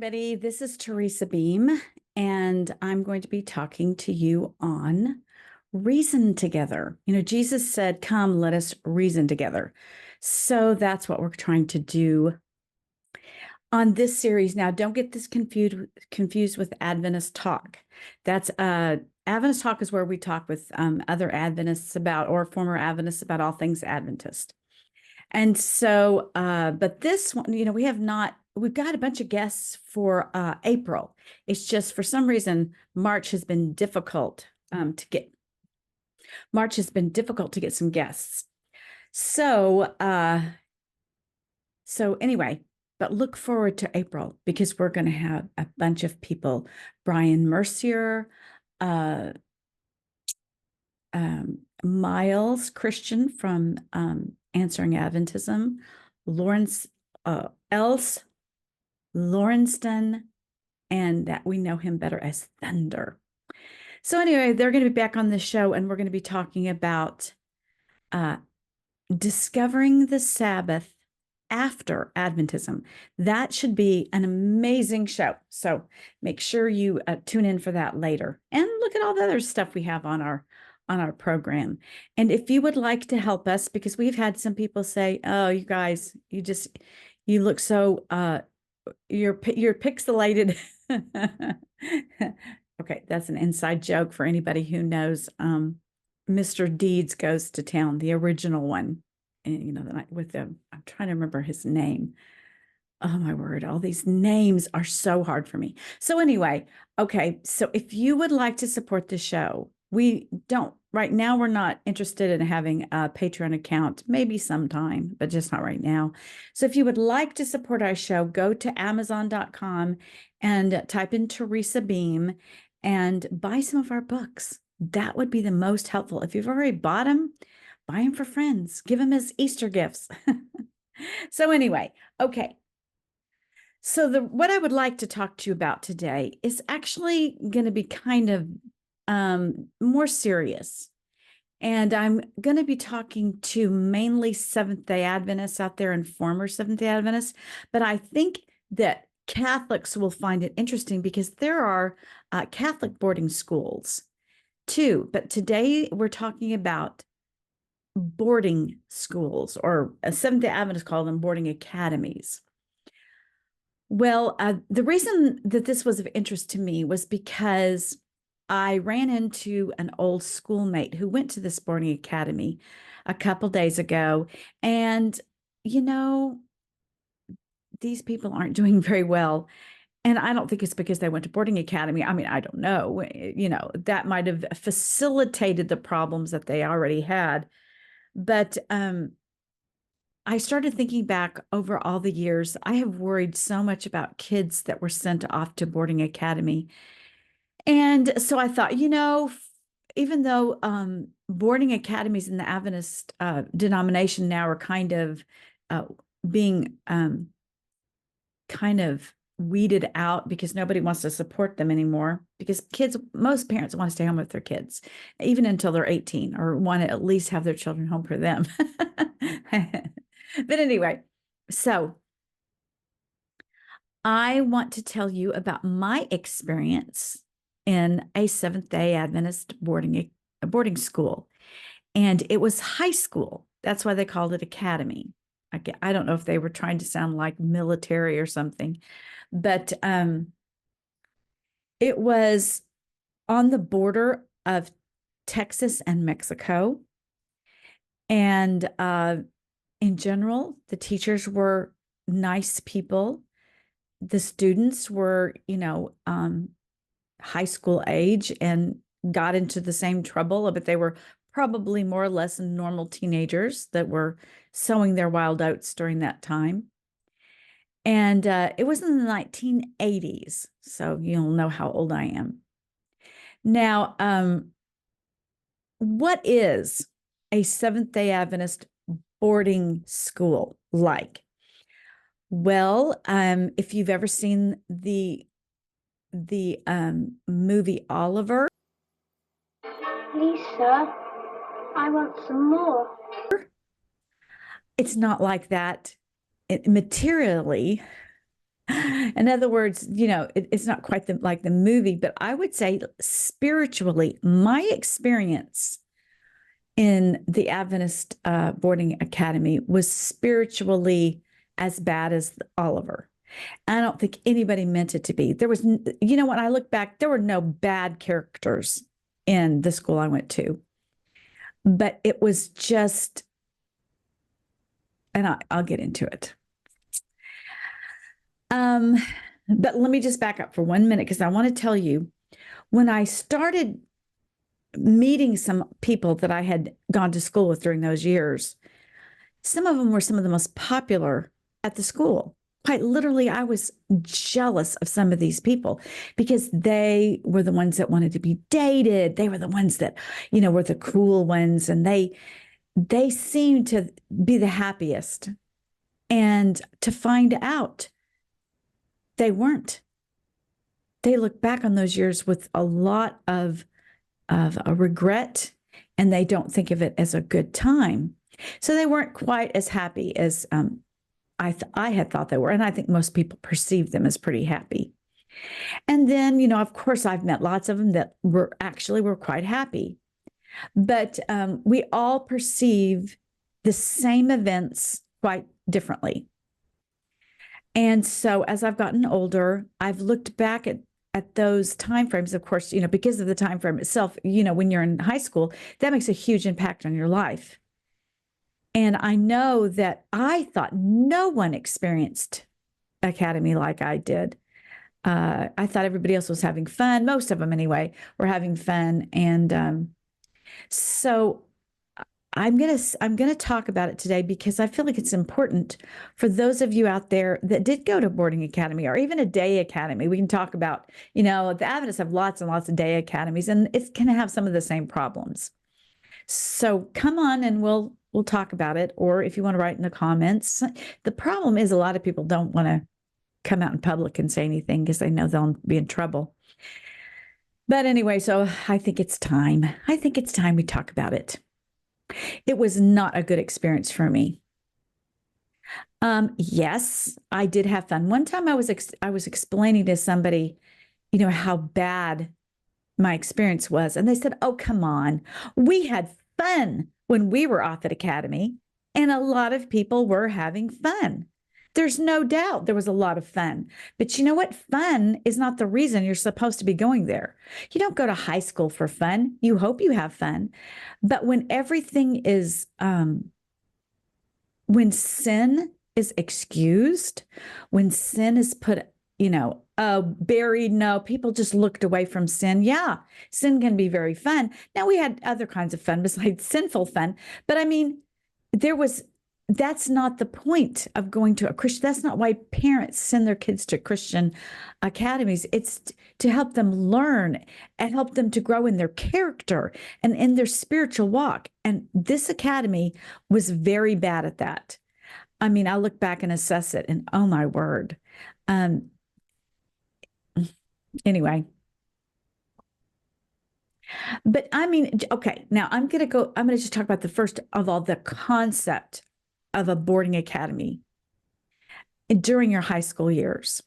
everybody. This is Teresa Beam, and I'm going to be talking to you on reason together. Jesus said, "Come, let us reason together." So that's what we're trying to do on this series. Now, don't get this confused with Adventist Talk. That's Adventist Talk is where we talk with other Adventists about, or former Adventists about all things Adventist. And so, but this one, we've got a bunch of guests for April. It's just for some reason, March has been difficult to get some guests. So anyway, but look forward to April because we're going to have a bunch of people. Brian Mercier, Miles Christian from Answering Adventism, Lawrence Else Lawrenston, and that we know him better as Thunder. So anyway, they're going to be back on the show, and we're going to be talking about discovering the Sabbath after Adventism. That should be an amazing show. So make sure you tune in for that later, and look at all the other stuff we have on our program. And if you would like to help us, because we've had some people say, "Oh, you guys, you look so you're pixelated." Okay, that's an inside joke for anybody who knows Mr. Deeds Goes to Town, the original one. And I'm trying to remember his name. Oh my word, all these names are so hard for me. So anyway, okay, so if you would like to support the show, right now we're not interested in having a Patreon account, maybe sometime, but just not right now. So if you would like to support our show, go to Amazon.com and type in Teresa Beam and buy some of our books. That would be the most helpful. If you've already bought them, buy them for friends, give them as Easter gifts. So anyway, okay. So what I would like to talk to you about today is actually going to be kind of more serious. And I'm going to be talking to mainly Seventh-day Adventists out there and former Seventh-day Adventists. But I think that Catholics will find it interesting because there are Catholic boarding schools too. But today we're talking about boarding schools, or Seventh-day Adventists call them boarding academies. Well, the reason that this was of interest to me was because I ran into an old schoolmate who went to this boarding academy a couple days ago. And, these people aren't doing very well. And I don't think it's because they went to boarding academy. I mean, I don't know. That might have facilitated the problems that they already had. But I started thinking back over all the years. I have worried so much about kids that were sent off to boarding academy. And so I thought, even though boarding academies in the Adventist denomination now are kind of being kind of weeded out because nobody wants to support them anymore, because most parents want to stay home with their kids, even until they're 18, or want to at least have their children home for them. But anyway, so I want to tell you about my experience in a Seventh-day Adventist boarding school. And it was high school. That's why they called it academy. I don't know if they were trying to sound like military or something, but it was on the border of Texas and Mexico. And in general, the teachers were nice people. The students were, high school age and got into the same trouble, but they were probably more or less normal teenagers that were sowing their wild oats during that time. And it was in the 1980s, so you'll know how old I am. Now, what is a Seventh-day Adventist boarding school like? Well, if you've ever seen the movie Oliver. Lisa, I want some more. It's not like that. Materially, In other words, it's not quite like the movie, but I would say spiritually, my experience in the Adventist boarding academy was spiritually as bad as Oliver. I don't think anybody meant it to be. There was, when I look back, there were no bad characters in the school I went to, but it was just, and I'll get into it. But let me just back up for 1 minute because I want to tell you, when I started meeting some people that I had gone to school with during those years, some of them were some of the most popular at the school. Quite literally, I was jealous of some of these people because they were the ones that wanted to be dated. They were the ones that, were the cool ones, and they seemed to be the happiest. And to find out they weren't. They look back on those years with a lot of a regret, and they don't think of it as a good time. So they weren't quite as happy as I had thought they were. And I think most people perceive them as pretty happy. And then, of course, I've met lots of them that were quite happy. But we all perceive the same events quite differently. And so as I've gotten older, I've looked back at those timeframes, of course, because of the time frame itself, when you're in high school, that makes a huge impact on your life. And I know that I thought no one experienced academy like I did. I thought everybody else was having fun. Most of them, anyway, were having fun. And so I'm gonna talk about it today because I feel like it's important for those of you out there that did go to boarding academy or even a day academy. We can talk about, the Adventists have lots and lots of day academies, and it's going to have some of the same problems. So come on and we'll talk about it. Or if you want to write in the comments. The problem is a lot of people don't want to come out in public and say anything because they know they'll be in trouble. But anyway, so I think it's time. I think it's time we talk about it. It was not a good experience for me. Yes, I did have fun. One time I was explaining to somebody, how bad my experience was. And they said, oh, come on. We had fun when we were off at academy, and a lot of people were having fun. There's no doubt there was a lot of fun. But you know what? Fun is not the reason you're supposed to be going there. You don't go to high school for fun. You hope you have fun. But when everything is, when sin is excused, when sin is put, buried, no, people just looked away from sin. Yeah, sin can be very fun. Now, we had other kinds of fun besides sinful fun. But I mean, that's not the point of going to a Christian. That's not why parents send their kids to Christian academies. It's to help them learn and help them to grow in their character and in their spiritual walk. And this academy was very bad at that. I mean, I look back and assess it, and oh my word. Anyway. But I mean, okay, now I'm going to just talk about the first of all, the concept of a boarding academy during your high school years.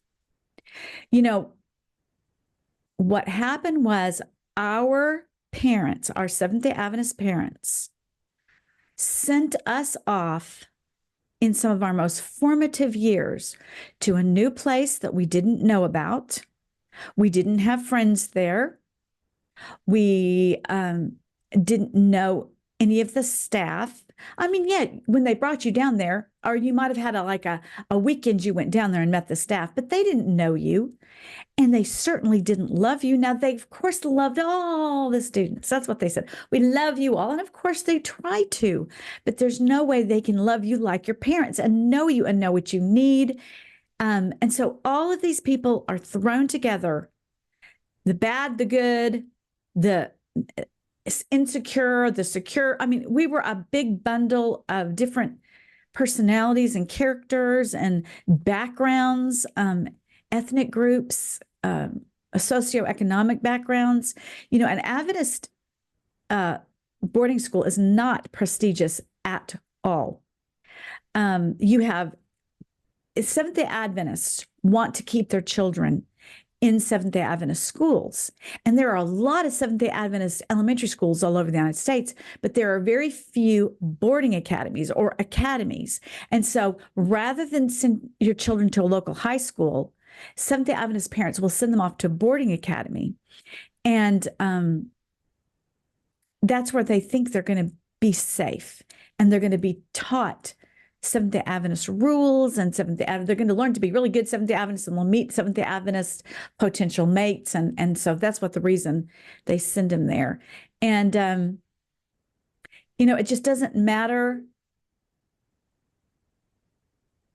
What happened was our parents, our Seventh-Day Adventist parents, sent us off in some of our most formative years to a new place that we didn't know about. We didn't have friends there. We didn't know any of the staff. I mean, yeah, when they brought you down there, or you might have had a weekend you went down there and met the staff, but they didn't know you, and they certainly didn't love you. Now, they, of course, loved all the students. That's what they said. We love you all. And of course, they try to, but there's no way they can love you like your parents and know you and know what you need. And so all of these people are thrown together, the bad, the good, the insecure, the secure. I mean, we were a big bundle of different personalities and characters and backgrounds, ethnic groups, socioeconomic backgrounds. An Adventist boarding school is not prestigious at all. You have Seventh-day Adventists want to keep their children in Seventh-day Adventist schools. And there are a lot of Seventh-day Adventist elementary schools all over the United States, but there are very few boarding academies or academies. And so rather than send your children to a local high school, Seventh-day Adventist parents will send them off to a boarding academy. And that's where they think they're going to be safe. And they're going to be taught Seventh-day Adventist rules and Seventh-day Adventist. They're going to learn to be really good Seventh-day Adventists, and they'll meet Seventh-day Adventist potential mates. And so that's what the reason they send them there. And, it just doesn't matter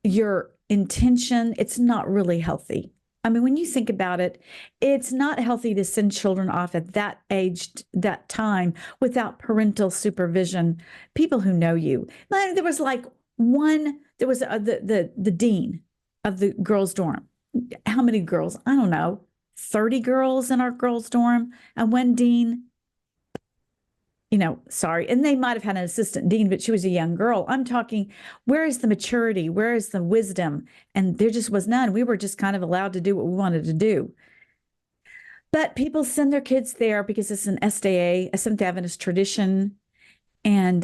your intention. It's not really healthy. I mean, when you think about it, it's not healthy to send children off at that age, that time, without parental supervision, people who know you. There was the dean of the girls' dorm. How many girls? I don't know, 30 girls in our girls' dorm, and one dean. Sorry. And they might have had an assistant dean, but she was a young girl. I'm talking, where is the maturity? Where is the wisdom? And there just was none. We were just kind of allowed to do what we wanted to do. But people send their kids there because it's an SDA, a Seventh-day Adventist tradition. And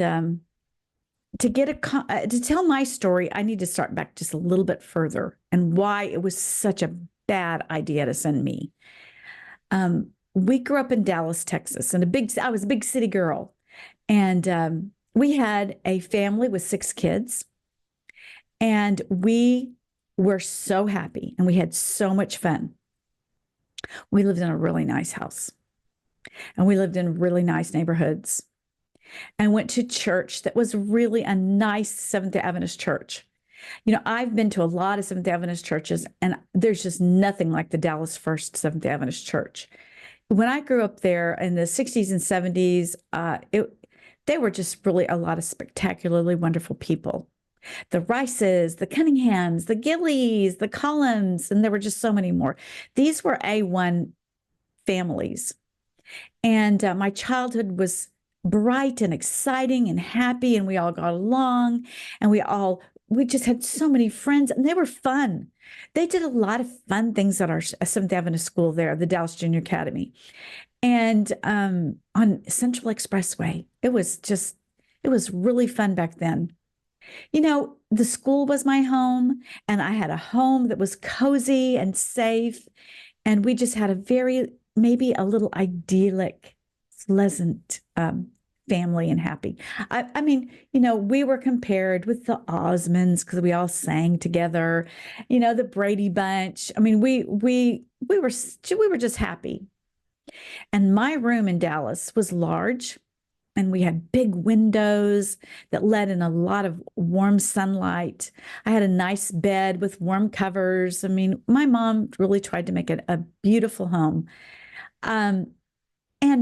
to tell my story, I need to start back just a little bit further and why it was such a bad idea to send me. We grew up in Dallas, Texas, and I was a big city girl. And we had a family with 6 kids. And we were so happy and we had so much fun. We lived in a really nice house. And we lived in really nice neighborhoods. And went to church that was really a nice Seventh-day Adventist church. I've been to a lot of Seventh-day Adventist churches, and there's just nothing like the Dallas First Seventh-day Adventist Church. When I grew up there in the 60s and 70s, they were just really a lot of spectacularly wonderful people. The Rices, the Cunninghams, the Gillies, the Collins, and there were just so many more. These were A1 families. And my childhood was bright and exciting and happy, and we all got along, and we just had so many friends, and they were fun. They did a lot of fun things at our Seventh-day Adventist school there, the Dallas Junior Academy. And on Central Expressway, it was really fun back then. The school was my home, and I had a home that was cozy and safe, and we just had maybe a little idyllic, pleasant family and happy. I mean, we were compared with the Osmonds because we all sang together, the Brady Bunch. I mean, we were just happy. And my room in Dallas was large, and we had big windows that let in a lot of warm sunlight. I had a nice bed with warm covers. I mean, my mom really tried to make it a beautiful home.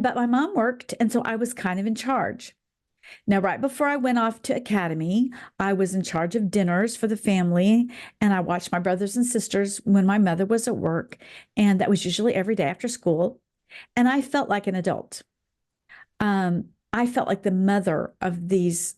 But my mom worked, and so I was kind of in charge. Now, right before I went off to academy, I was in charge of dinners for the family, and I watched my brothers and sisters when my mother was at work, and that was usually every day after school. And I felt like an adult. I felt like the mother of these.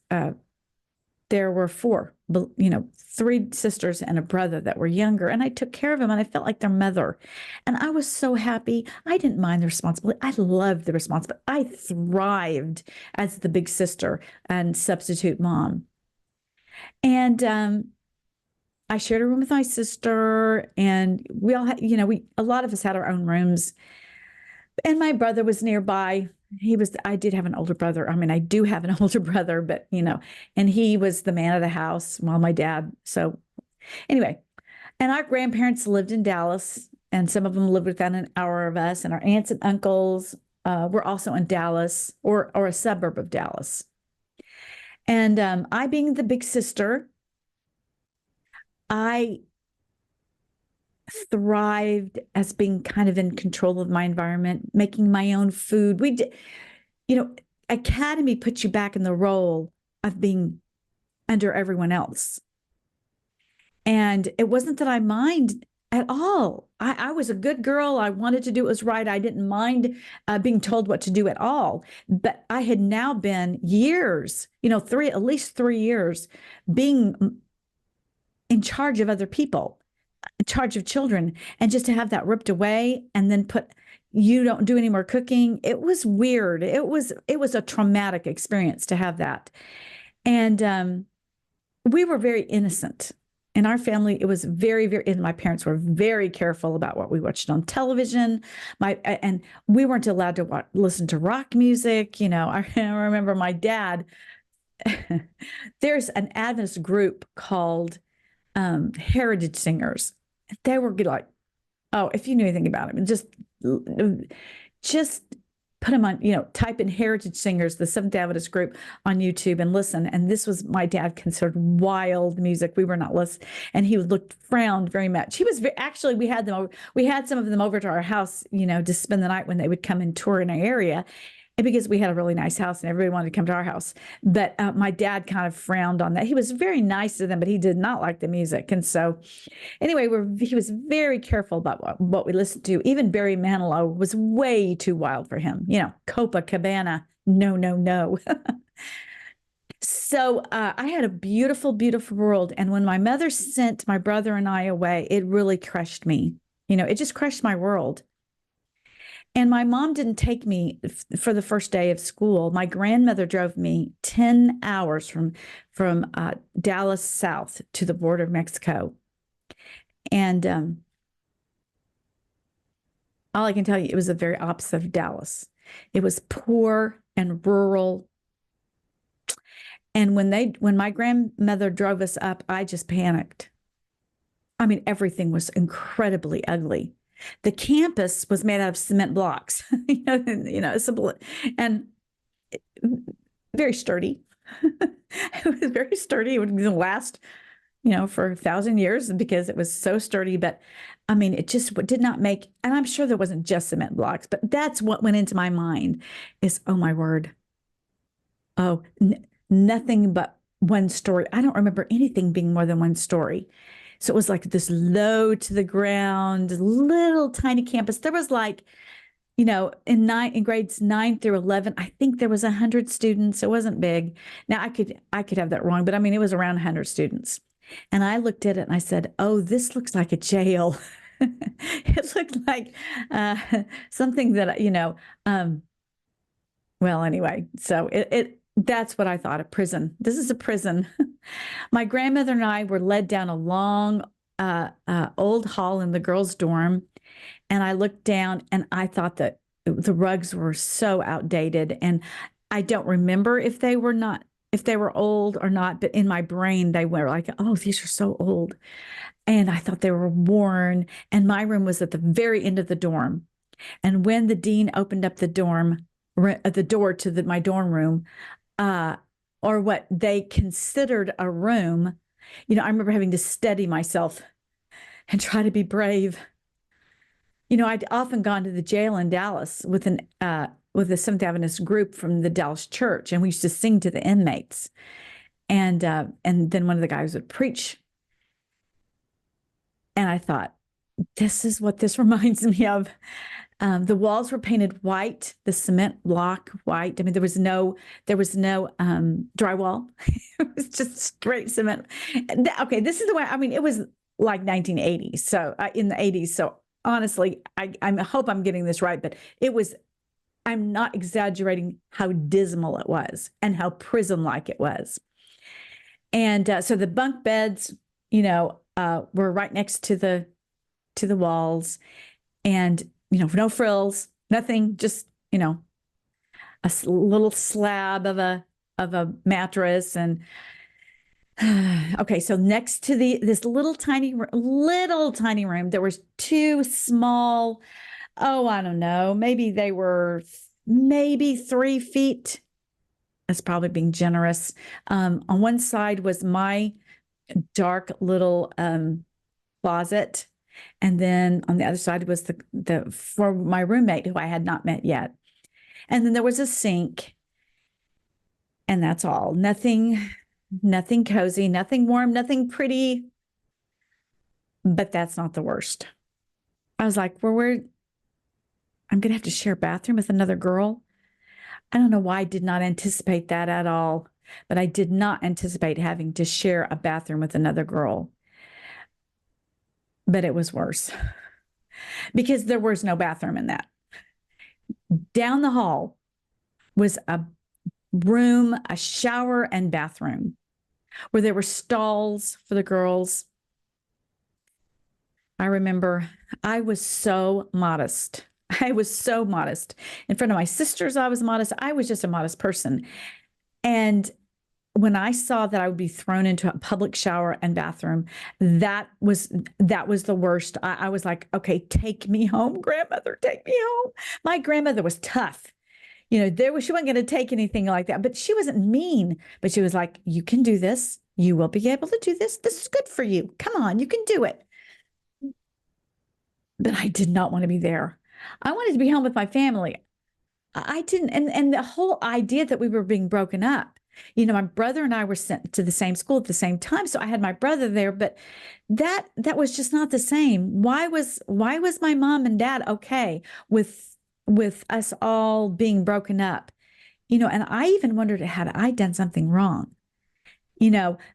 There were 4, 3 sisters and a brother that were younger, and I took care of them, and I felt like their mother. And I was so happy. I didn't mind the responsibility. I loved the responsibility. I thrived as the big sister and substitute mom. And I shared a room with my sister, and we all had, a lot of us had our own rooms. And my brother was nearby. I did have an older brother. I mean, I do have an older brother, but, and he was the man of the house while my dad. So anyway, and our grandparents lived in Dallas, and some of them lived within an hour of us. And our aunts and uncles were also in Dallas or a suburb of Dallas. And I, being the big sister, I thrived as being kind of in control of my environment, making my own food. We did, academy puts you back in the role of being under everyone else. And it wasn't that I mind at all. I was a good girl. I wanted to do what was right. I didn't mind being told what to do at all. But I had now been years, at least 3 years, being in charge of other people, in charge of children, and just to have that ripped away and then you don't do any more cooking. It was weird. It was a traumatic experience to have that. And we were very innocent. In our family, it was very, very, and my parents were very careful about what we watched on television. And we weren't allowed to listen to rock music. I remember my dad, there's an Adventist group called Heritage Singers. They were like, oh, if you knew anything about them, just put them on, type in Heritage Singers, the Seventh-Day Adventist group on YouTube and listen. And this was my dad considered wild music. We were not listening. And he frowned very much. He was actually, we had some of them over to our house, to spend the night when they would come and tour in our area. And because we had a really nice house and everybody wanted to come to our house. But my dad kind of frowned on that. He was very nice to them, but he did not like the music. And so anyway, he was very careful about what we listened to. Even Barry Manilow was way too wild for him. Copacabana, no, no, no. So I had a beautiful, beautiful world. And when my mother sent my brother and I away, it really crushed me. It just crushed my world. And my mom didn't take me for the first day of school. My grandmother drove me 10 hours from Dallas south to the border of Mexico. And all I can tell you, it was the very opposite of Dallas. It was poor and rural. And when my grandmother drove us up, I just panicked. I mean, everything was incredibly ugly. The campus was made out of cement blocks, simple and very sturdy. It was very sturdy. It would last, for 1,000 years because it was so sturdy. But I mean, it just did not make, and I'm sure there wasn't just cement blocks, but that's what went into my mind is, oh my word. Oh, nothing but one story. I don't remember anything being more than one story. So it was like this low to the ground, little tiny campus. There was in grades 9 through 11, I think there was 100 students. It wasn't big. Now I could have that wrong, but I mean, it was around 100 students. And I looked at it and I said, oh, this looks like a jail. It looked like something that, well, anyway, so that's what I thought, a prison. This is a prison. My grandmother and I were led down a long old hall in the girls' dorm. And I looked down and I thought that the rugs were so outdated. And I don't remember if they were old or not, but in my brain, they were like, oh, these are so old. And I thought they were worn. And my room was at the very end of the dorm. And when the dean opened up the door to my dorm room, or what they considered a room, I remember having to steady myself and try to be brave. I'd often gone to the jail in Dallas with a Seventh-Day Adventist group from the Dallas church, and we used to sing to the inmates. And then one of the guys would preach. And I thought, this is what this reminds me of. The walls were painted white, the cement block white. I mean, there was no drywall. It was just straight cement. Okay, this is the way. I mean, it was like 1980s. So in the 80s. So honestly, I hope I'm getting this right, but it was. I'm not exaggerating how dismal it was and how prison-like it was. And so the bunk beds, were right next to the walls, and no frills, nothing, just, a little slab of a mattress. And okay, so next to this little tiny room, there was two small, I don't know, maybe they were 3 feet. That's probably being generous. On one side was my dark little closet. And then on the other side was for my roommate, who I had not met yet. And then there was a sink. And that's all. Nothing cozy, nothing warm, nothing pretty. But that's not the worst. I was like, I'm going to have to share a bathroom with another girl. I don't know why I did not anticipate that at all. But I did not anticipate having to share a bathroom with another girl. but it was worse because there was no bathroom in that. Down the hall was a room, a shower and bathroom where there were stalls for the girls. I remember I was so modest. I was so modest. In front of my sisters, I was modest. I was just a modest person. And when I saw that I would be thrown into a public shower and bathroom, that was the worst. I was like, okay, take me home, grandmother, take me home. My grandmother was tough. She wasn't going to take anything like that, but she wasn't mean. But she was like, you can do this. You will be able to do this. This is good for you. Come on, you can do it. But I did not want to be there. I wanted to be home with my family. I didn't, and the whole idea that we were being broken up. My brother and I were sent to the same school at the same time, so I had my brother there, but that was just not the same. Why was my mom and dad okay with us all being broken up? And I even wondered, had I done something wrong?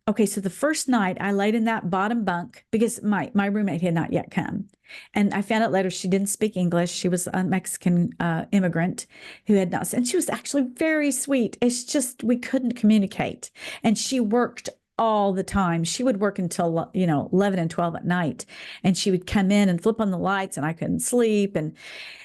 Okay, so the first night I laid in that bottom bunk because my roommate had not yet come. And I found out later she didn't speak English. She was a Mexican immigrant who had not, and she was actually very sweet. It's just we couldn't communicate. And she worked all the time. She would work until 11 and 12 at night, and she would come in and flip on the lights, and I couldn't sleep. And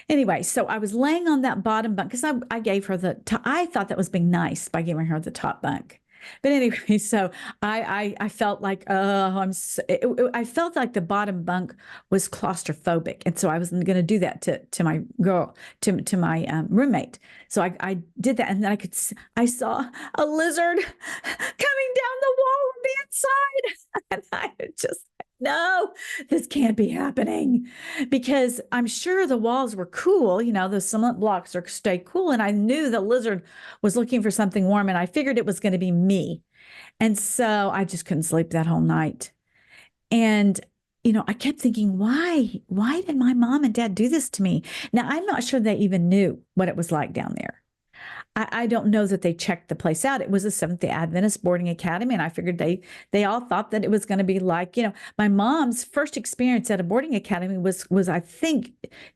anyway, so I was laying on that bottom bunk because I gave her I thought that was being nice by giving her the top bunk. But anyway, so I felt like, I felt like the bottom bunk was claustrophobic. And so I was going to do that to my girl, to my roommate. So I did that. And then I saw a lizard coming down the wall on the inside. And I just, no, this can't be happening, because I'm sure the walls were cool. The cement blocks stay cool. And I knew the lizard was looking for something warm, and I figured it was going to be me. And so I just couldn't sleep that whole night. And, I kept thinking, why did my mom and dad do this to me? Now, I'm not sure they even knew what it was like down there. I don't know that they checked the place out. It was a Seventh-Day Adventist boarding academy, and I figured they all thought that it was going to be like, my mom's first experience at a boarding academy was I think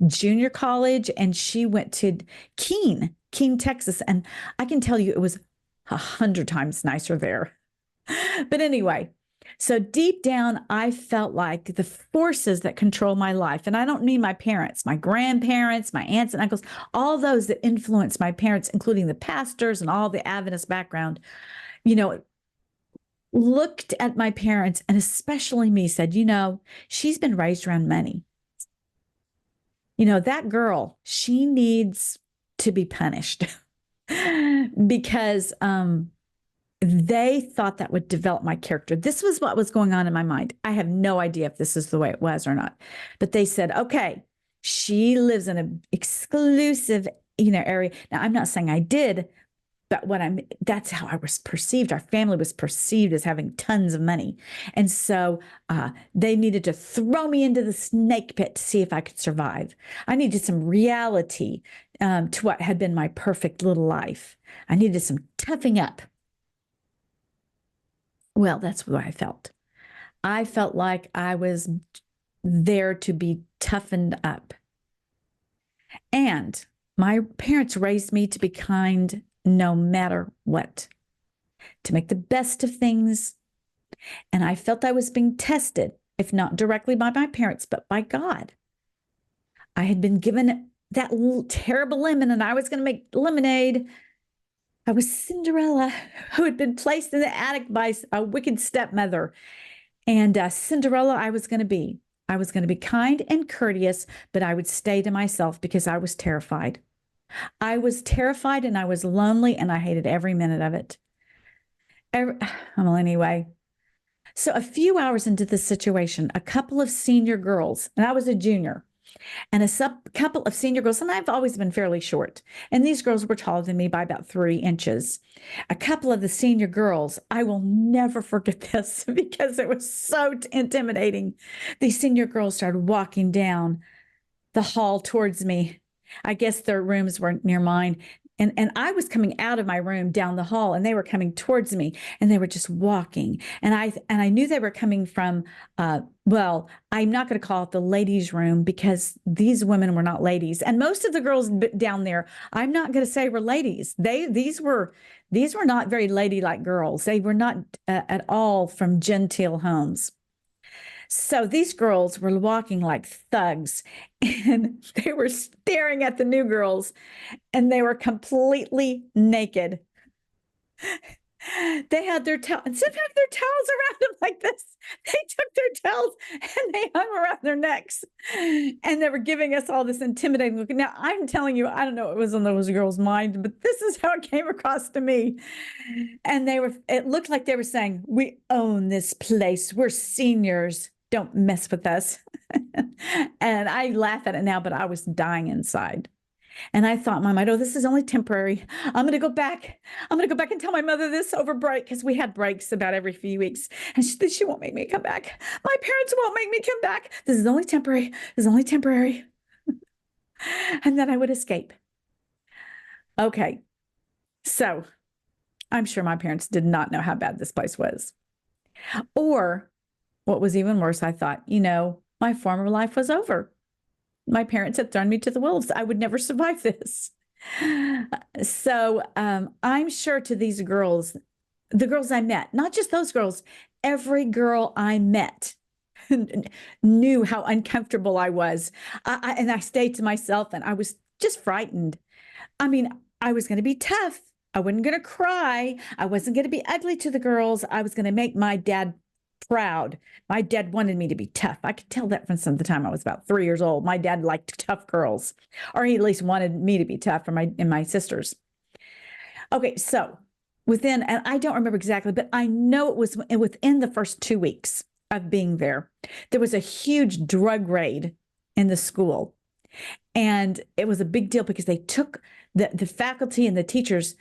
junior college, and she went to Keene, Texas, and I can tell you it was 100 times nicer there. But anyway, so deep down, I felt like the forces that control my life, and I don't mean my parents, my grandparents, my aunts and uncles, all those that influenced my parents, including the pastors and all the Adventist background, looked at my parents, and especially me, said, she's been raised around money. That girl, she needs to be punished because, they thought that would develop my character. This was what was going on in my mind. I have no idea if this is the way it was or not, but they said, okay, she lives in an exclusive, area. Now, I'm not saying I did, but that's how I was perceived. Our family was perceived as having tons of money. And so they needed to throw me into the snake pit to see if I could survive. I needed some reality to what had been my perfect little life. I needed some toughing up. Well, that's what I felt. I felt like I was there to be toughened up. And my parents raised me to be kind no matter what, to make the best of things. And I felt I was being tested, if not directly by my parents, but by God. I had been given that little terrible lemon, and I was going to make lemonade. I was Cinderella, who had been placed in the attic by a wicked stepmother. And Cinderella, I was going to be. I was going to be kind and courteous, but I would stay to myself because I was terrified. I was terrified, and I was lonely, and I hated every minute of it. Well, anyway. So a few hours into the situation, a couple of senior girls, and I was a junior, and a couple of senior girls, and I've always been fairly short, and these girls were taller than me by about 3 inches. A couple of the senior girls, I will never forget this because it was so intimidating. These senior girls started walking down the hall towards me. I guess their rooms were near mine. And I was coming out of my room down the hall, and they were coming towards me, and they were just walking. And I knew they were coming from, well, I'm not going to call it the ladies' room because these women were not ladies. And most of the girls down there, I'm not going to say were ladies. These were not very ladylike girls. They were not at all from genteel homes. So these girls were walking like thugs, and they were staring at the new girls, and they were completely naked. They had their towels, instead of having their towels around them like this, they took their towels and they hung around their necks. And they were giving us all this intimidating look. Now, I'm telling you, I don't know what was on those girls' mind, but this is how it came across to me. And it looked like they were saying, "We own this place. We're seniors. Don't mess with us." And I laugh at it now, but I was dying inside. And I thought in my mind, oh, this is only temporary. I'm going to go back. I'm going to go back and tell my mother this over break, because we had breaks about every few weeks. And she won't make me come back. My parents won't make me come back. This is only temporary. This is only temporary. And then I would escape. Okay. So I'm sure my parents did not know how bad this place was. Or what was even worse, I thought, my former life was over. My parents had thrown me to the wolves. I would never survive this. So I'm sure to these girls, the girls I met, not just those girls, every girl I met knew how uncomfortable I was. And I stayed to myself, and I was just frightened. I mean, I was going to be tough. I wasn't going to cry. I wasn't going to be ugly to the girls. I was going to make my dad proud. My dad wanted me to be tough. I could tell that from the time I was about 3 years old. My dad liked tough girls, or he at least wanted me to be tough, and my sisters. Okay, so and I don't remember exactly, but I know it was within the first 2 weeks of being there, there was a huge drug raid in the school. And it was a big deal because they took the faculty and the teachers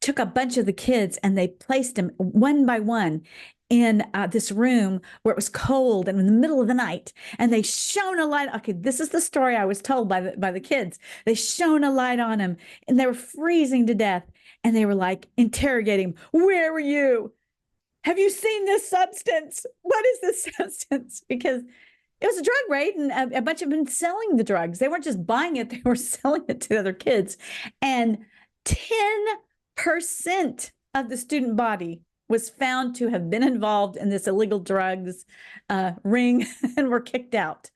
took a bunch of the kids, and they placed them one by one in this room where it was cold and in the middle of the night, and they shone a light. Okay, this is the story I was told by the kids. They shone a light on them, and they were freezing to death, and they were like interrogating, "Where were you? Have you seen this substance? What is this substance?" Because it was a drug raid, and a bunch of them selling the drugs. They weren't just buying it, they were selling it to other kids. And 10% of the student body was found to have been involved in this illegal drugs ring and were kicked out.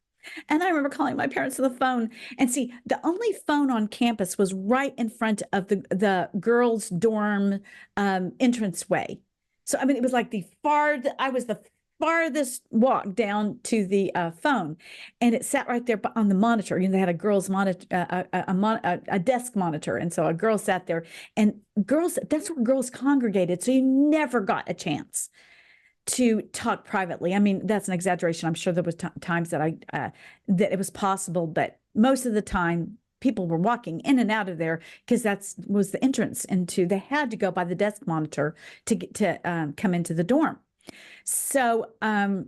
And I remember calling my parents on the phone, and see, the only phone on campus was right in front of the girls' dorm entranceway. So, I mean, it was like I was the farthest walk down to the phone, and it sat right there on the monitor. They had a girls' monitor, a desk monitor, and so a girl sat there, and that's where girls congregated. So you never got a chance to talk privately. I mean, that's an exaggeration. I'm sure there was times that that it was possible, but most of the time people were walking in and out of there because that was the entrance into. They had to go by the desk monitor to get to come into the dorm. So I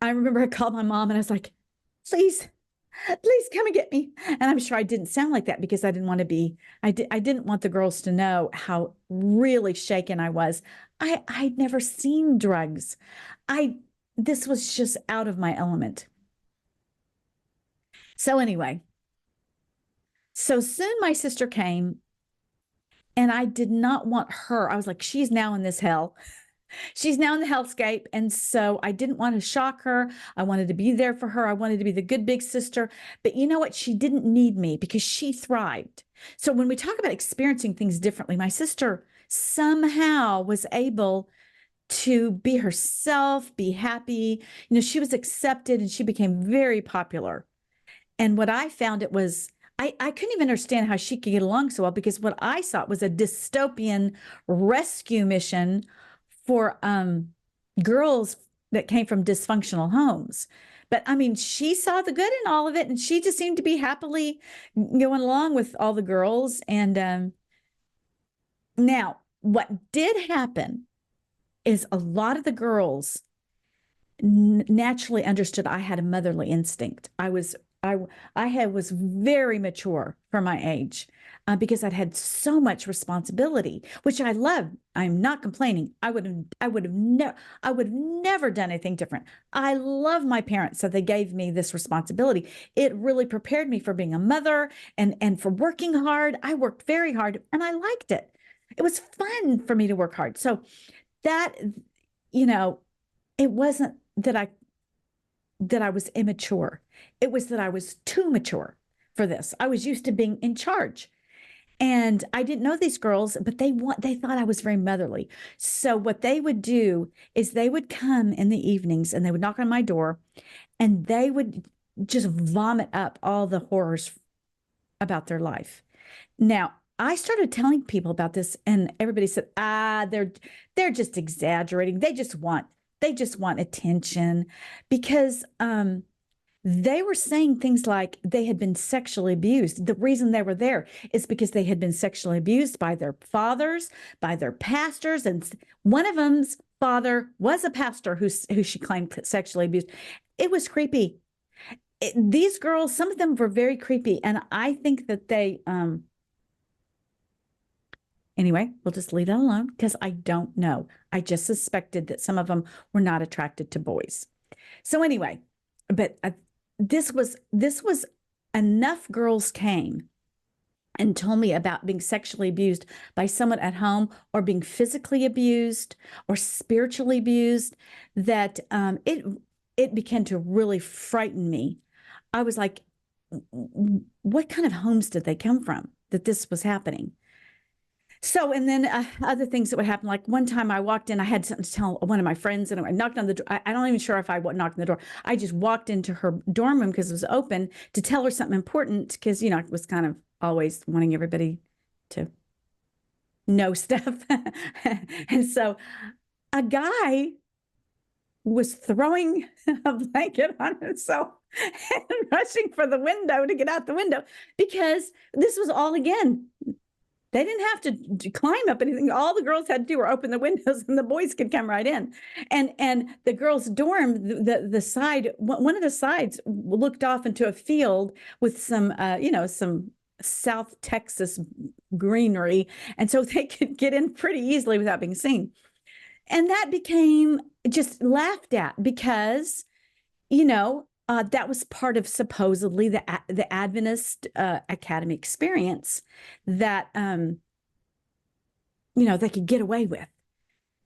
remember I called my mom, and I was like, please come and get me. And I'm sure I didn't sound like that because I didn't want to be, I didn't want the girls to know how really shaken I was. I'd never seen drugs. This was just out of my element. So anyway, so soon my sister came, and I did not want her. I was like, she's now in this hell. She's now in the hellscape. And so I didn't want to shock her. I wanted to be there for her. I wanted to be the good big sister. But you know what? She didn't need me because she thrived. So when we talk about experiencing things differently, my sister somehow was able to be herself, be happy. She was accepted, and she became very popular. And what I found, it was, I couldn't even understand how she could get along so well, because what I saw was a dystopian rescue mission for girls that came from dysfunctional homes. But I mean, she saw the good in all of it, and she just seemed to be happily going along with all the girls. And now what did happen is a lot of the girls naturally understood I had a motherly instinct. I was I was very mature for my age, because I'd had so much responsibility, which I love. I'm not complaining. I would have never done anything different. I love my parents, so they gave me this responsibility. It really prepared me for being a mother and for working hard. I worked very hard and I liked it. It was fun for me to work hard. So that, you know, it wasn't that I was immature. It was that I was too mature for this. I was used to being in charge. And I didn't know these girls, but they thought I was very motherly. So what they would do is they would come in the evenings and they would knock on my door and they would just vomit up all the horrors about their life. Now, I started telling people about this and everybody said, they're just exaggerating. They just want attention because they were saying things like they had been sexually abused. The reason they were there is because they had been sexually abused by their fathers, by their pastors, and one of them's father was a pastor who she claimed sexually abused. It was creepy. These girls, some of them were very creepy, and I think that they anyway, we'll just leave that alone because I don't know. I just suspected that some of them were not attracted to boys. So anyway, but this was enough girls came and told me about being sexually abused by someone at home or being physically abused or spiritually abused that it began to really frighten me. I was like, what kind of homes did they come from that this was happening? So, and then other things that would happen, like one time I walked in, I had something to tell one of my friends and I knocked on the door. I don't even sure if I knocked on the door. I just walked into her dorm room because it was open to tell her something important because, I was kind of always wanting everybody to know stuff. And so a guy was throwing a blanket on himself and rushing for the window to get out the window because this was all again. They didn't have to climb up anything. All the girls had to do were open the windows and the boys could come right in. And the girls' dorm, the side, one of the sides looked off into a field with some, some South Texas greenery. And so they could get in pretty easily without being seen. And that became just laughed at because, that was part of supposedly the Adventist Academy experience that, they could get away with.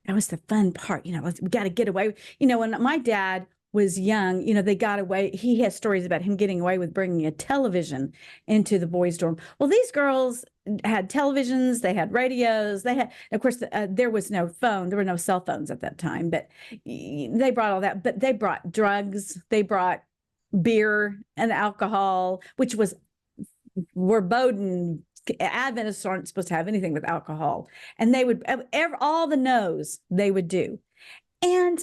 That was the fun part. We got to get away. When my dad was young, they got away. He has stories about him getting away with bringing a television into the boys' dorm. Well, these girls had televisions, they had radios, of course, there was no phone. There were no cell phones at that time, but they brought all that. But they brought drugs. They brought beer and alcohol, which was verboten. Adventists aren't supposed to have anything with alcohol. And they would, all the no's they would do. And,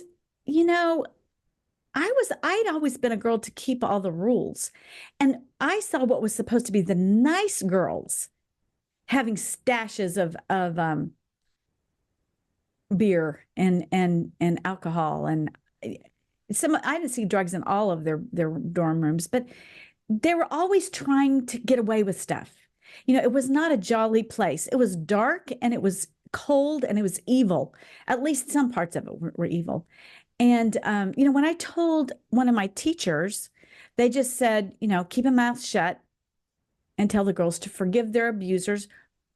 I'd always been a girl to keep all the rules. And I saw what was supposed to be the nice girls having stashes of beer and alcohol. And I didn't see drugs in all of their dorm rooms, but they were always trying to get away with stuff. It was not a jolly place. It was dark and it was cold and it was evil. At least some parts of it were evil. And, when I told one of my teachers, they just said, keep a mouth shut and tell the girls to forgive their abusers.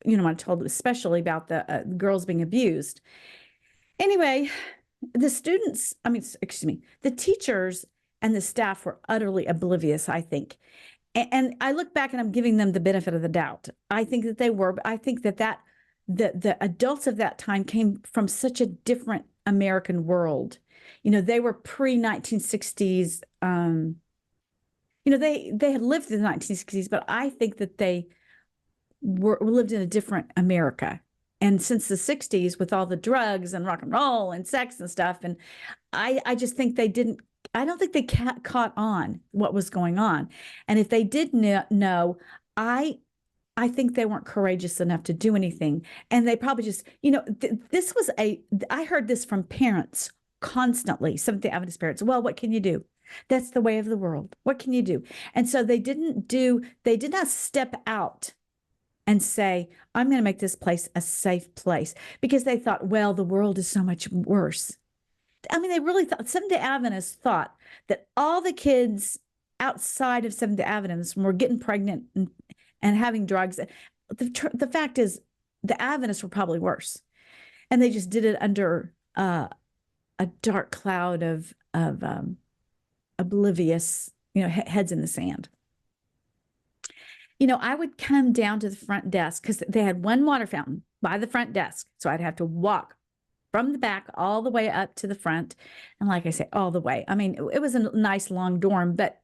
I told especially about the girls being abused. Anyway, the teachers and the staff were utterly oblivious, I think. And I look back and I'm giving them the benefit of the doubt. I think that they were, but I think that the adults of that time came from such a different American world. They were pre-1960s. They had lived through the 1960s, but I think that they lived in a different America. And since the 60s, with all the drugs and rock and roll and sex and stuff, and I just think I don't think they caught on what was going on. And if they did know, I think they weren't courageous enough to do anything. And they probably just, I heard this from parents constantly, Seventh-Day Adventist parents. Well, what can you do? That's the way of the world. What can you do? And so they did not step out and say, I'm going to make this place a safe place, because they thought, well, the world is so much worse. I mean, they really thought, Seventh-day Adventists thought that all the kids outside of Seventh-day Adventists were getting pregnant and having drugs. The fact is, the Adventists were probably worse. And they just did it under a dark cloud of oblivious, heads in the sand. I would come down to the front desk because they had one water fountain by the front desk. So I'd have to walk from the back all the way up to the front. And like I say, all the way. I mean, it was a nice long dorm, but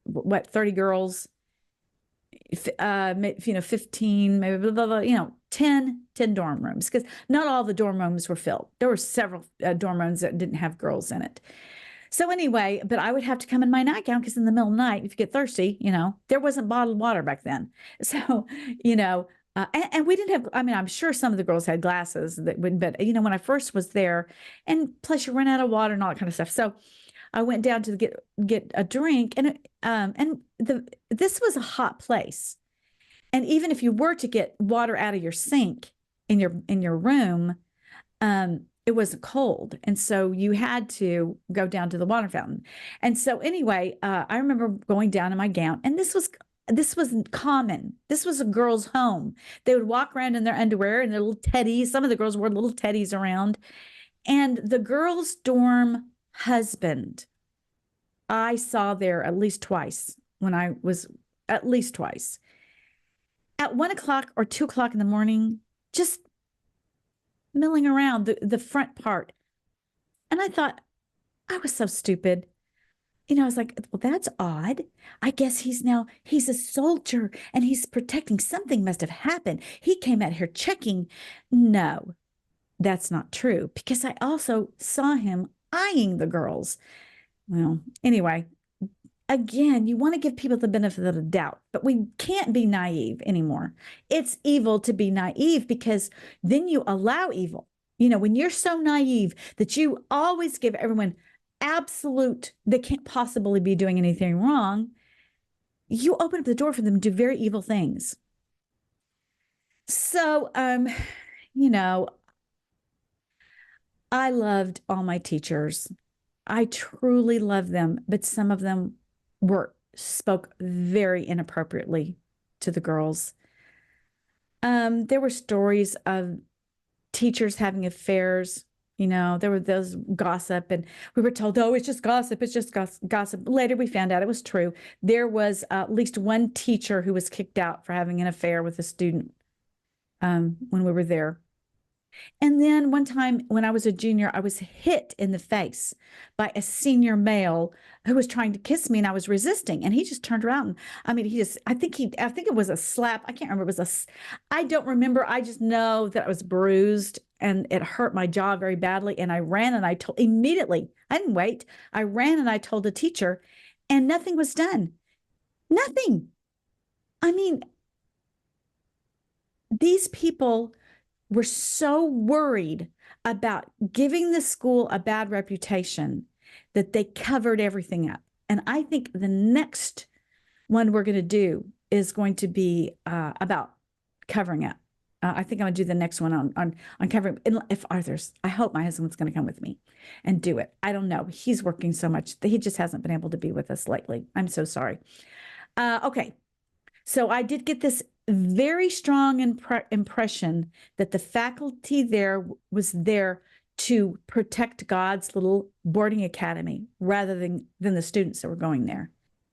what, 30 girls, 15, maybe, blah, blah, blah, 10 dorm rooms, because not all the dorm rooms were filled. There were several dorm rooms that didn't have girls in it. So anyway, but I would have to come in my nightgown, because in the middle of the night, if you get thirsty, there wasn't bottled water back then. So, and we didn't have, I mean, I'm sure some of the girls had glasses that would, but when I first was there, and plus you run out of water and all that kind of stuff. So I went down to get a drink, and this was a hot place. And even if you were to get water out of your sink in your room, it wasn't cold. And so you had to go down to the water fountain. And so anyway, I remember going down in my gown, and this wasn't common. This was a girl's home. They would walk around in their underwear and their little teddies. Some of the girls wore little teddies around. And the girls' dorm husband, I saw there at least twice at 1 o'clock or 2 o'clock in the morning, just milling around the front part. And I thought, I was so stupid. I was like, well, that's odd. I guess he's a soldier and he's protecting. Something must have happened. He came out here checking. No, that's not true, because I also saw him eyeing the girls. Well, anyway, again, you want to give people the benefit of the doubt, but we can't be naive anymore. It's evil to be naive, because then you allow evil. When you're so naive that you always give everyone absolute, they can't possibly be doing anything wrong, you open up the door for them to do very evil things. So, I loved all my teachers. I truly loved them, but some of them spoke very inappropriately to the girls. There were stories of teachers having affairs. There were those gossip, and we were told, oh, it's just gossip. It's just gossip. Later, we found out it was true. There was at least one teacher who was kicked out for having an affair with a student when we were there. And then one time when I was a junior, I was hit in the face by a senior male who was trying to kiss me, and I was resisting, and he just turned around. I mean, I think it was a slap. I can't remember. I don't remember. I just know that I was bruised and it hurt my jaw very badly. And I ran and I told immediately, I didn't wait. I ran and I told the teacher, and nothing was done. Nothing. I mean, these people were so worried about giving the school a bad reputation that they covered everything up. And I think the next one we're going to do is going to be about covering up. I think I'm going to do the next one on covering. If Arthur's, I hope my husband's going to come with me and do it. I don't know. He's working so much. He just hasn't been able to be with us lately. I'm so sorry. Okay. So I did get this very strong impression that the faculty there was there to protect God's little boarding academy rather than the students that were going there.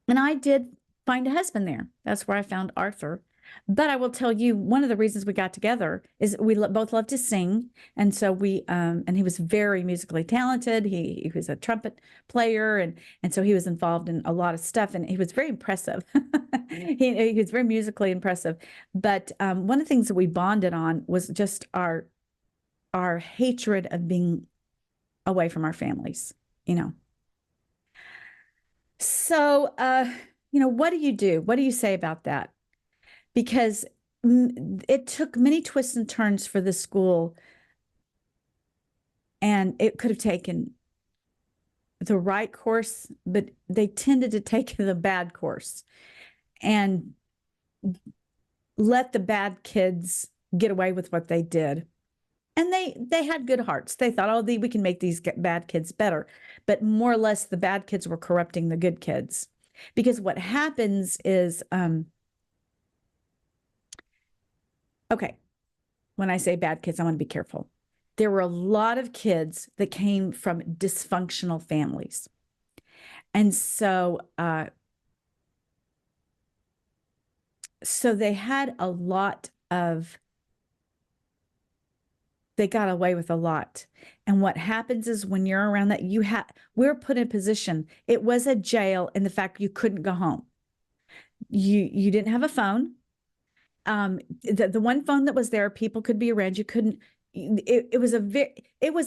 And I did find a husband there. That's where I found Arthur. But I will tell you, one of the reasons we got together is we both love to sing. And so and he was very musically talented. He was a trumpet player. And so he was involved in a lot of stuff, and he was very impressive. He was very musically impressive. But one of the things that we bonded on was just our hatred of being away from our families, So, what do you do? What do you say about that? Because it took many twists and turns for the school, and it could have taken the right course, but they tended to take the bad course and let the bad kids get away with what they did. And they had good hearts. They thought, oh, we can make these bad kids better. But more or less, the bad kids were corrupting the good kids. Because what happens is, okay, when I say bad kids, I want to be careful. There were a lot of kids that came from dysfunctional families. And so they had a lot of, they got away with a lot. And what happens is when you're around that, we're put in a position. It was a jail in the fact you couldn't go home. You didn't have a phone. The one phone that was there, people could be around. You couldn't. It was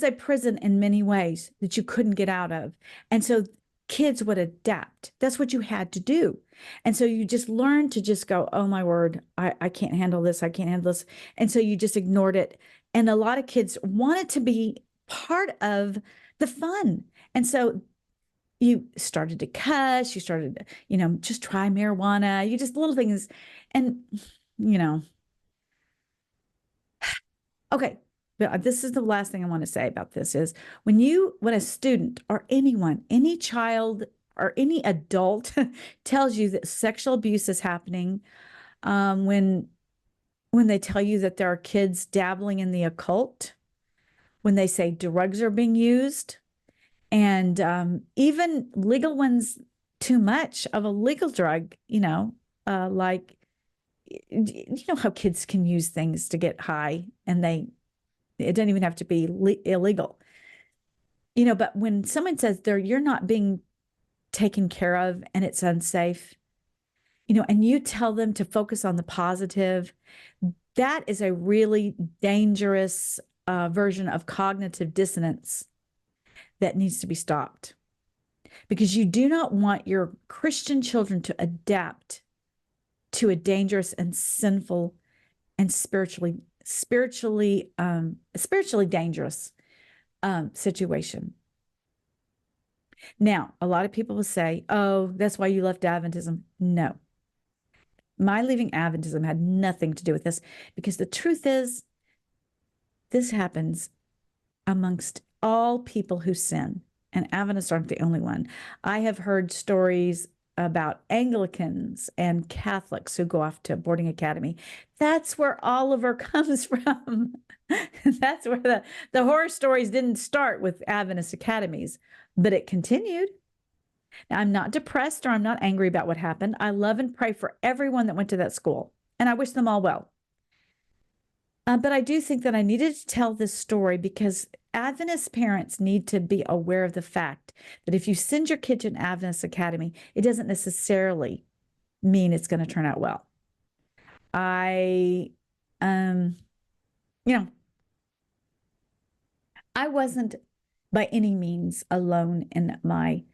a prison in many ways that you couldn't get out of. And so kids would adapt. That's what you had to do. And so you just learned to just go, oh my word, I can't handle this. I can't handle this. And so you just ignored it. And a lot of kids wanted to be part of the fun. And so you started to cuss, you started, just try marijuana, you just little things. And, okay. But this is the last thing I want to say about this is when a student or anyone, any child or any adult tells you that sexual abuse is happening, when they tell you that there are kids dabbling in the occult, when they say drugs are being used, and even legal ones, too much of a legal drug, like, how kids can use things to get high and it doesn't even have to be illegal, but when someone says you're not being taken care of and it's unsafe, and you tell them to focus on the positive, that is a really dangerous version of cognitive dissonance that needs to be stopped, because you do not want your Christian children to adapt to a dangerous and sinful and spiritually dangerous situation. Now, a lot of people will say, oh, that's why you left Adventism. No, my leaving Adventism had nothing to do with this, because the truth is, this happens amongst all people who sin, and Adventists aren't the only one. I have heard stories about Anglicans and Catholics who go off to boarding academy. That's where Oliver comes from. That's where the horror stories didn't start with Adventist academies, but it continued. Now, I'm not depressed or I'm not angry about what happened. I love and pray for everyone that went to that school, and I wish them all well. But I do think that I needed to tell this story because Adventist parents need to be aware of the fact that if you send your kid to an Adventist academy, it doesn't necessarily mean it's going to turn out well. I wasn't by any means alone in my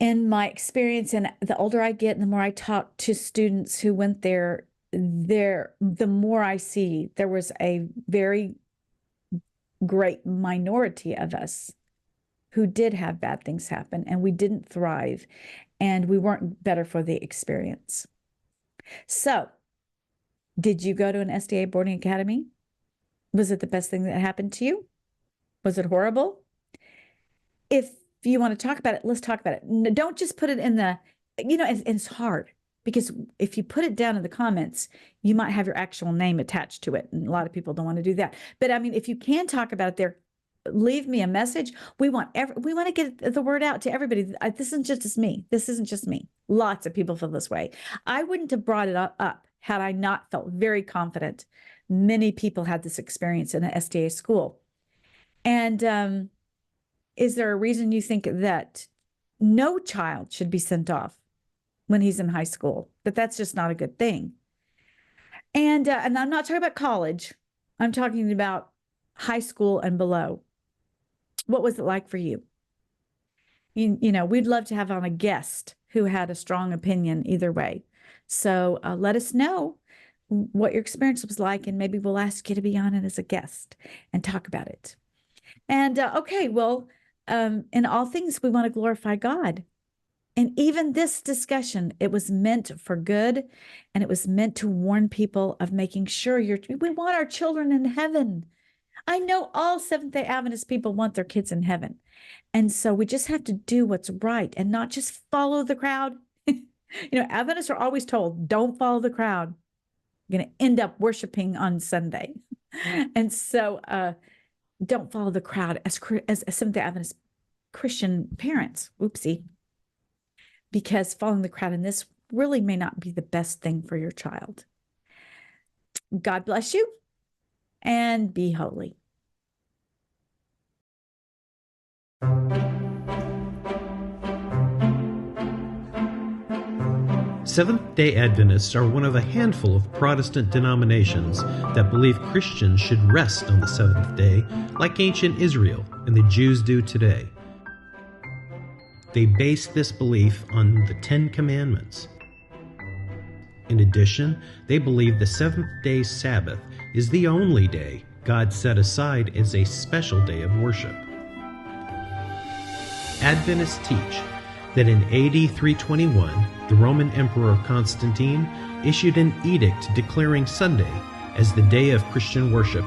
experience. And the older I get and the more I talk to students who went there, the more I see there was a very great minority of us who did have bad things happen, and we didn't thrive, and we weren't better for the experience. So, did you go to an SDA boarding academy? Was it the best thing that happened to you? Was it horrible? If you want to talk about it, let's talk about it. Don't just put it in the, it's hard. Because if you put it down in the comments, you might have your actual name attached to it. And a lot of people don't want to do that. But I mean, if you can talk about it there, leave me a message. We want to get the word out to everybody. This isn't just me. This isn't just me. Lots of people feel this way. I wouldn't have brought it up had I not felt very confident. Many people had this experience in an SDA school. And is there a reason you think that no child should be sent off when he's in high school? That's just not a good thing. And I'm not talking about college. I'm talking about high school and below. What was it like for you? We'd love to have on a guest who had a strong opinion either way. So let us know what your experience was like, and maybe we'll ask you to be on it as a guest and talk about it. And okay, well, In all things, we want to glorify God. And even this discussion, it was meant for good, and it was meant to warn people of making sure we want our children in heaven. I know all Seventh-day Adventist people want their kids in heaven. And so we just have to do what's right and not just follow the crowd. Adventists are always told, don't follow the crowd. You're going to end up worshiping on Sunday. And so don't follow the crowd as Seventh-day Adventist Christian parents. Oopsie. Because following the crowd in this really may not be the best thing for your child. God bless you, and be holy. Seventh-day Adventists are one of a handful of Protestant denominations that believe Christians should rest on the seventh day like ancient Israel and the Jews do today. They base this belief on the Ten Commandments. In addition, they believe the seventh-day Sabbath is the only day God set aside as a special day of worship. Adventists teach that in AD 321, the Roman Emperor Constantine issued an edict declaring Sunday as the day of Christian worship,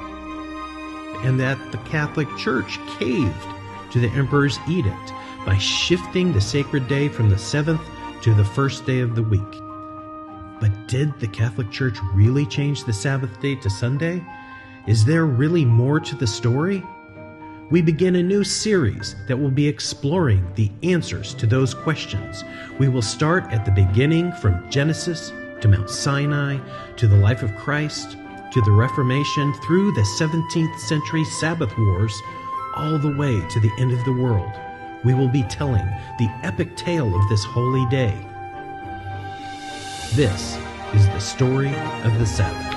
and that the Catholic Church caved to the emperor's edict by shifting the sacred day from the seventh to the first day of the week. But did the Catholic Church really change the Sabbath day to Sunday? Is there really more to the story? We begin a new series that will be exploring the answers to those questions. We will start at the beginning from Genesis to Mount Sinai, to the life of Christ, to the Reformation, through the 17th century Sabbath wars, all the way to the end of the world. We will be telling the epic tale of this holy day. This is the story of the Sabbath.